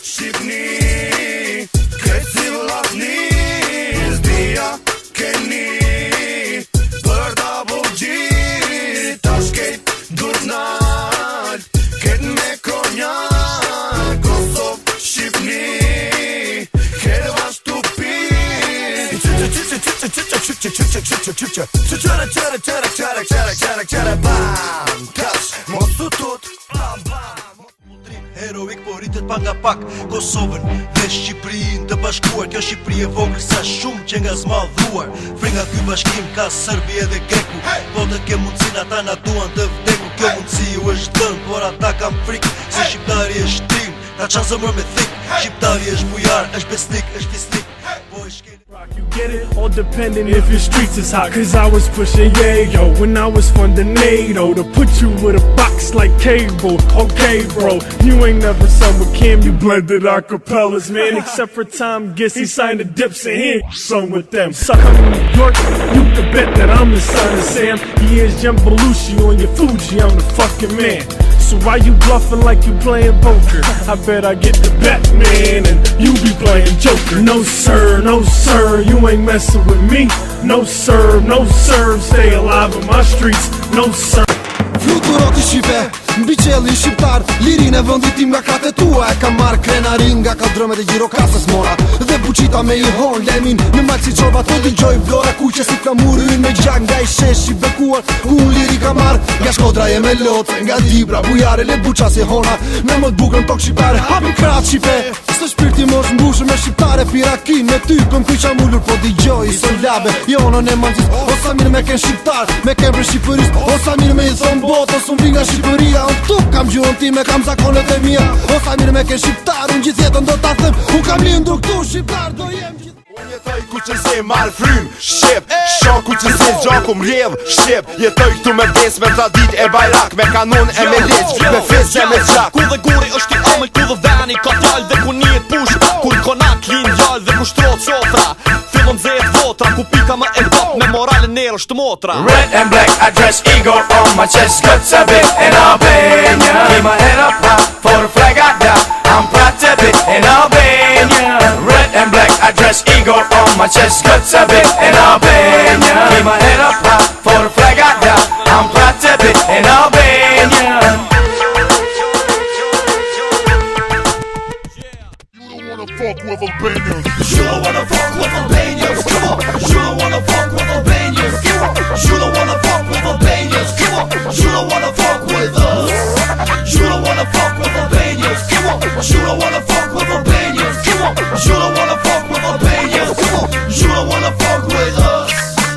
Shqipni, këtë si vlasni, zdia keni, për ta bugjit, ta shkejt dur nalt, këtë me konjak, Kosovë, Shqipni, këtë vashtupi, bam, kash, mos u tut, bam, bam. Heroik po rritet pa nga pak Kosovën dhe Shqipërinë të bashkuar. Kjo Shqipëri e vogël sa shumë që nga zmadhuar. Frenga ky bashkim ka Serbi edhe Greku. Po të ke mundësin ata na duan të vdeku. Kjo mundësi u është dhënë, por ata kam frikë. Se shqiptari është trim, ta qanë zëmër me thik. Shqiptari është bujar, është besnik, është fisnik. Po e shkeli You get it, all depending if your streets is hot. Cause I was pushing yayo when I was funding NATO to put you with a box like cable. Okay bro, you ain't never sung with Kim, you blended acapellas, man. Except for Tom Gissy signed the dips and he ain't sung with them. Suck up in New York, you can bet that I'm the son of Sam. He is Jim Belushi on your Fuji, I'm the fucking man. So why you bluffing like you playing poker? I bet I get the Batman and you be playing Joker. No sir, you ain't messing with me. No sir, stay alive in my streets. No sir. Fluturoti shqipe, mbi qelli shqiptar, lirin e vëndit tim nga kate tua. E kam marrë krenarin nga kaldrëmet e gjirokasës mora. Dhe buqita me i hon, lemin në malë si qorba. Të digjoj vlora kuqe si flamurin me gjak. Nga i shesh i bekuar, ku unë liri ka marrë. Nga Shkodra e me lotë, nga Dibra, bujare, le buqa si hona. Me më të bukrën tok shqiptare, hapi krat shqipe. Së shpirti mos mbushë me shqiptare, pirakin me ty pëm kuj qa mullur. Po digjoj, i son labe, jonën e manzis. O sa mirë me ken shqiptar, me ken për Shqipëris. O sa mirë me i thon botë, o vi nga Shqipëria. Unë këtu kam gjuhën time, kam zakonet e mia. O sa mirë me ken shqiptar, unë gjithë jetën do t'a them. Unë kam lindur këtu shqiptar, do jem gjithë. Unë jetoj ku që se mal frym, shqip. Shon ku që se gjaku m'rjedh, shqip. Jetoj këtu me bes, me tradit e bajrak, me kanon e me leq, me fes e me gjak. Ku dhe guri është i amël, ku dhe veni ka fjall dhe ku njët push. Kur konak lin jall dhe ku shtrot sotra. Fillon zet votra, ku pika më e bop, me moralin nërë është motra. Red and black, I dress eagle on my chest, cuts a bit in Albania. Keep my head up high for the flag I got. I'm proud to be in Albania. Red and black, I dress eagle on my chest, cuts a bit in Albania. Keep my head up high for the flag I got. I'm proud to be in Albania. You don't wanna fuck with Albanians. You don't wanna fuck with Albanians. Come on. You don't wanna fuck with Albanians. Come on. You don't wanna fuck with Albanians. Come on. You don't wanna fuck with us. You don't wanna fuck with Albanians. Come on. You don't wanna fuck with Albanians. Come on. You don't wanna fuck with Albanians. Come on. You don't wanna fuck with us.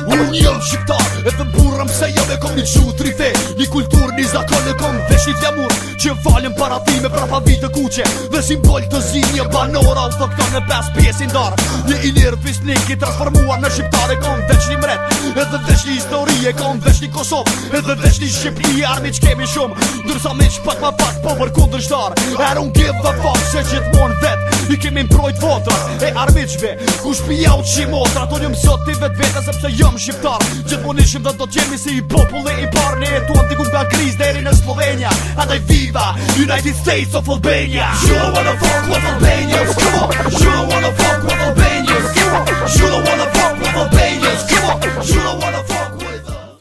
Unë jam shqiptar, edhe burrëm se jam e kom një qu trite. Një kultur, një zakon e kom vesh një flamur. Që falem para ti me prapa vitë kuqe. Dhe simbol të zi një banora. Unë të këto në 5 pjesin darë. Një i lirë fisnik i transformuar në shqiptar. E kom veç një mret, edhe veç një histori. E kom veç një Kosovë, edhe veç një Shqipëri. Armi që kemi shumë, ndërsa me që pak ma pak po për kundër shtar. I don't give a fuck se gjithmon vet. I kemi mprojt votrat e armiqve. Ku shpijau qimotra, to një mësot ti vet vete sepse jam shqiptar. Gjithmon ishim dhe do t'jemi si i populli i par. Ne jetuam t'i nga kriz deri në Slovenia. Andaj viva United States of Albania. You don't wanna fuck with Albanians. Come on. You don't wanna fuck with Albanians. Come on. You don't wanna fuck with Albanians. Come on. You don't wanna fuck